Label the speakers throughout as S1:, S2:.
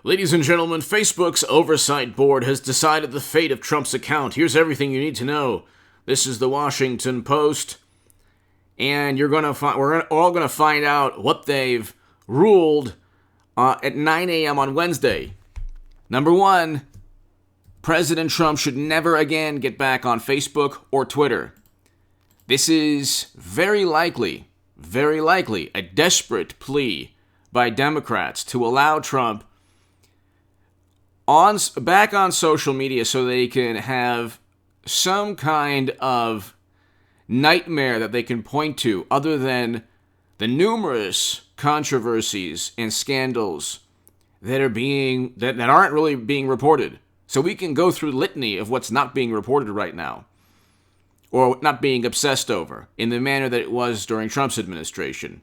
S1: Ladies and gentlemen, Facebook's oversight board has decided the fate of Trump's account. Here's everything you need to know. This is the Washington Post, and we're all gonna find out what they've ruled at 9 a.m. on Wednesday. Number one, President Trump should never again get back on Facebook or Twitter. This is very likely, a desperate plea by Democrats to allow Trump back on social media so they can have some kind of nightmare that they can point to other than the numerous controversies and scandals that aren't really being reported. So we can go through litany of what's not being reported right now, or not being obsessed over, in the manner that it was during Trump's administration.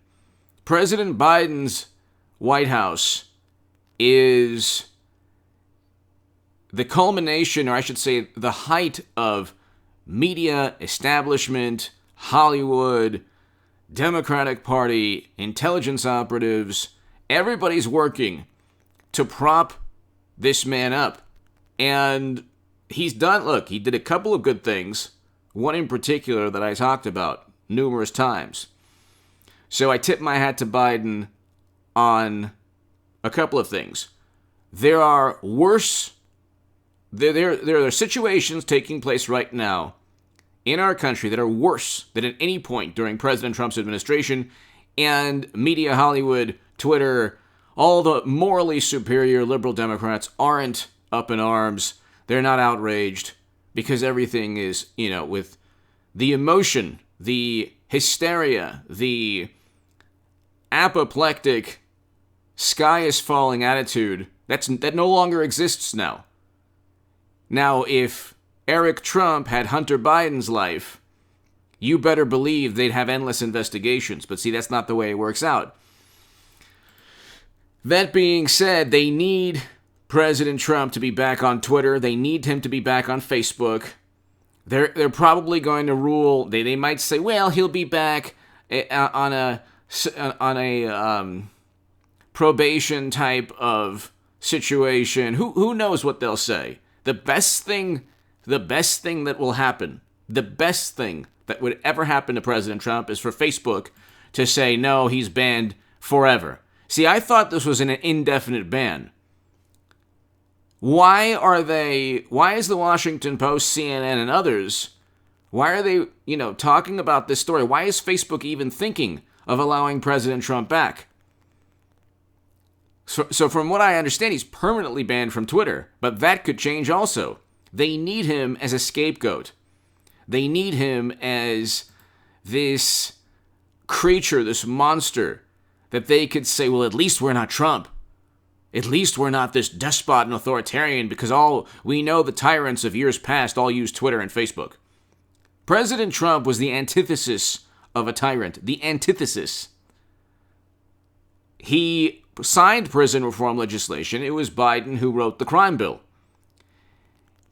S1: President Biden's White House is the culmination, or I should say, the height of media, establishment, Hollywood, Democratic Party, intelligence operatives. Everybody's working to prop this man up. And he did a couple of good things. One in particular that I talked about numerous times. So I tip my hat to Biden on a couple of things. There are situations taking place right now in our country that are worse than at any point during President Trump's administration, and media, Hollywood, Twitter, all the morally superior liberal Democrats aren't up in arms. They're not outraged because everything is, with the emotion, the hysteria, the apoplectic, sky is falling attitude that no longer exists now. Now, if Eric Trump had Hunter Biden's life, you better believe they'd have endless investigations. But see, that's not the way it works out. That being said, they need President Trump to be back on Twitter. They need him to be back on Facebook. They're probably going to rule. They might say, well, he'll be back on a probation type of situation. Who knows what they'll say? The best thing that will happen, the best thing that would ever happen to President Trump is for Facebook to say, no, he's banned forever. See, I thought this was an indefinite ban. Why is the Washington Post, CNN, and others, why are they, talking about this story? Why is Facebook even thinking of allowing President Trump back? So from what I understand, he's permanently banned from Twitter, but that could change also. They need him as a scapegoat. They need him as this creature, this monster, that they could say, well, at least we're not Trump. At least we're not this despot and authoritarian, because we know the tyrants of years past all used Twitter and Facebook. President Trump was the antithesis of a tyrant. The antithesis. He signed prison reform legislation. It was Biden who wrote the crime bill.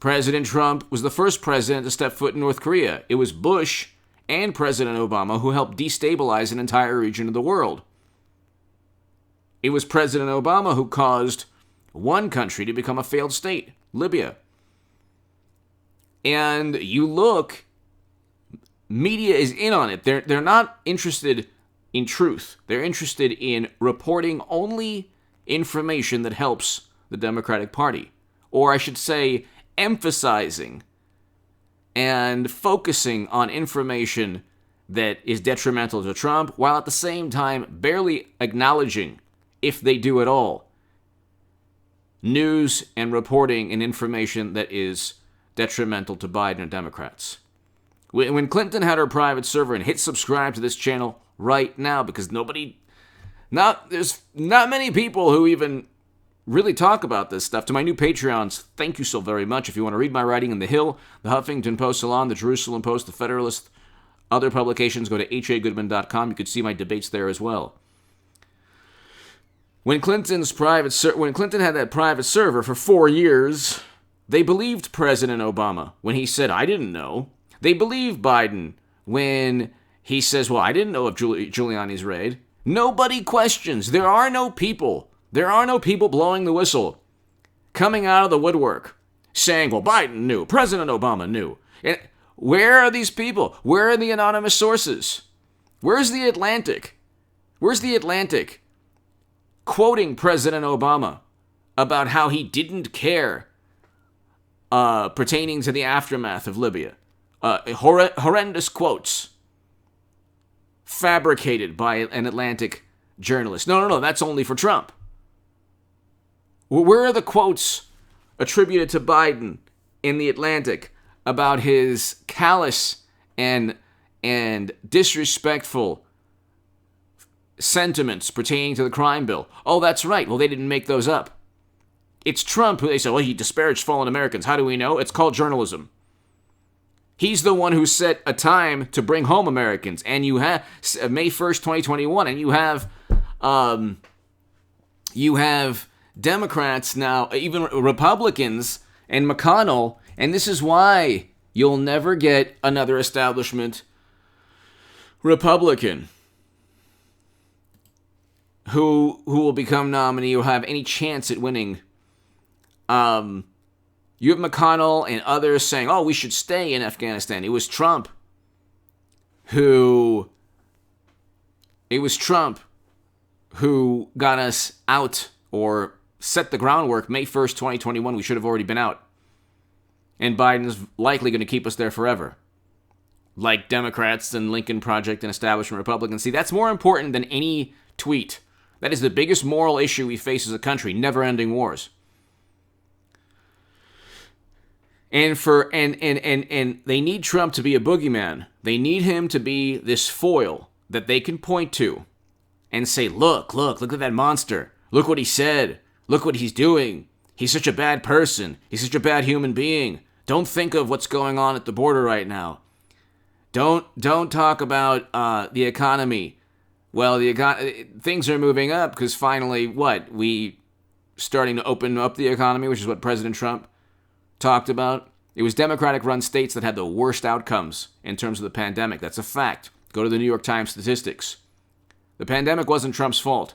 S1: President Trump was the first president to step foot in North Korea. It was Bush and President Obama who helped destabilize an entire region of the world. It was President Obama who caused one country to become a failed state, Libya. And you look, media is in on it. They're not interested in truth. They're interested in reporting only information that helps the Democratic Party. Or I should say, emphasizing and focusing on information that is detrimental to Trump, while at the same time barely acknowledging, if they do at all, news and reporting and information that is detrimental to Biden and Democrats. When Clinton had her private server, and hit subscribe to this channel right now, because there's not many people who even really talk about this stuff. To my new Patreons, thank you so very much. If you want to read my writing in The Hill, The Huffington Post, Salon, The Jerusalem Post, The Federalist, other publications, go to hagoodman.com. You could see my debates there as well. When Clinton had that private server for 4 years, they believed President Obama when he said, I didn't know. They believe Biden when he says, well, I didn't know of Giuliani's raid. Nobody questions. There are no people There are no people blowing the whistle, coming out of the woodwork, saying, well, Biden knew, President Obama knew. And where are these people? Where are the anonymous sources? Where's the Atlantic? Where's the Atlantic quoting President Obama about how he didn't care pertaining to the aftermath of Libya? Horrendous quotes fabricated by an Atlantic journalist. No, that's only for Trump. Where are the quotes attributed to Biden in the Atlantic about his callous and disrespectful sentiments pertaining to the crime bill? Oh, that's right. Well, they didn't make those up. It's Trump who they say, well, he disparaged fallen Americans. How do we know? It's called journalism. He's the one who set a time to bring home Americans. And you have May 1st, 2021, and you have Democrats now, even Republicans and McConnell, and this is why you'll never get another establishment Republican who will become nominee or have any chance at winning. You have McConnell and others saying, oh, we should stay in Afghanistan. It was Trump who got us out or set the groundwork. May 1st, 2021, we should have already been out. And Biden's likely going to keep us there forever. Like Democrats and Lincoln Project and establishment Republicans. See, that's more important than any tweet. That is the biggest moral issue we face as a country, never-ending wars. And they need Trump to be a boogeyman. They need him to be this foil that they can point to and say, look at that monster. Look what he said. Look what he's doing. He's such a bad person. He's such a bad human being. Don't think of what's going on at the border right now. Don't talk about the economy. Well, things are moving up because finally, we starting to open up the economy, which is what President Trump talked about. It was Democratic-run states that had the worst outcomes in terms of the pandemic. That's a fact. Go to the New York Times statistics. The pandemic wasn't Trump's fault.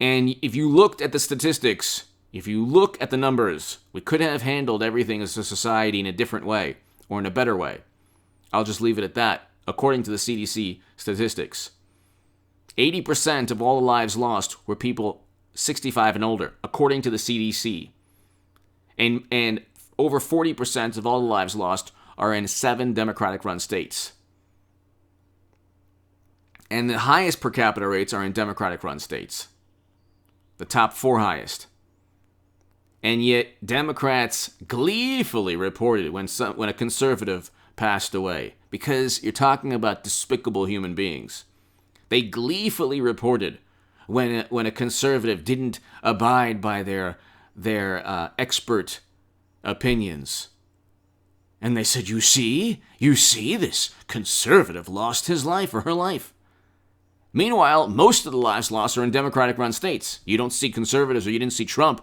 S1: And if you looked at the statistics, if you look at the numbers, we could have handled everything as a society in a different way or in a better way. I'll just leave it at that. According to the CDC statistics, 80% of all the lives lost were people 65 and older, according to the CDC. And over 40% of all the lives lost are in 7 Democratic-run states. And the highest per capita rates are in Democratic-run states. The top 4 highest. And yet, Democrats gleefully reported when a conservative passed away. Because you're talking about despicable human beings. They gleefully reported when a conservative didn't abide by their expert opinions. And they said, you see, this conservative lost his life or her life. Meanwhile, most of the lives lost are in Democratic-run states. You don't see conservatives or you didn't see Trump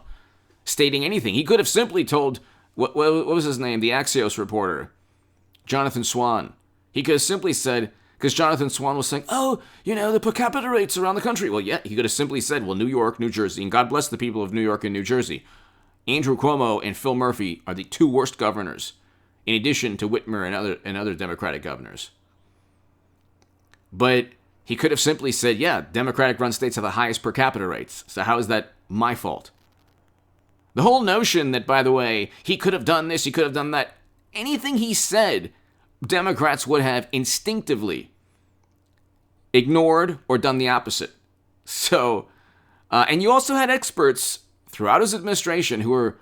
S1: stating anything. He could have simply told, what was his name, the Axios reporter, Jonathan Swan. He could have simply said, because Jonathan Swan was saying, the per capita rates around the country. Well, yeah, he could have simply said, well, New York, New Jersey, and God bless the people of New York and New Jersey. Andrew Cuomo and Phil Murphy are the 2 worst governors, in addition to Whitmer and other Democratic governors. But he could have simply said, yeah, Democratic-run states have the highest per capita rates, so how is that my fault? The whole notion that, by the way, he could have done this, he could have done that, anything he said, Democrats would have instinctively ignored or done the opposite. So, and you also had experts throughout his administration who were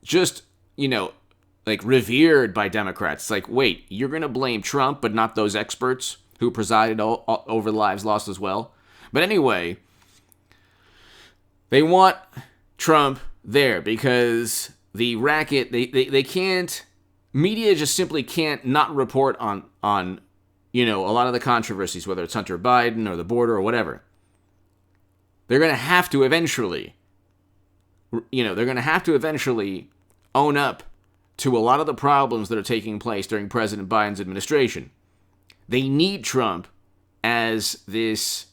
S1: just, revered by Democrats. Like, wait, you're going to blame Trump, but not those experts who presided over the lives lost as well? But anyway, they want Trump there because the racket, they can't, media just simply can't not report on a lot of the controversies, whether it's Hunter Biden or the border or whatever. They're going to have to eventually, own up to a lot of the problems that are taking place during President Biden's administration. They need Trump as this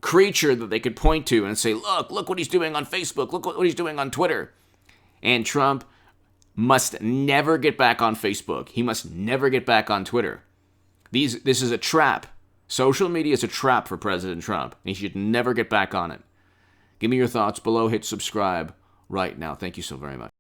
S1: creature that they could point to and say, look what he's doing on Facebook, look what he's doing on Twitter. And Trump must never get back on Facebook. He must never get back on Twitter. This is a trap. Social media is a trap for President Trump. He should never get back on it. Give me your thoughts below. Hit subscribe right now. Thank you so very much.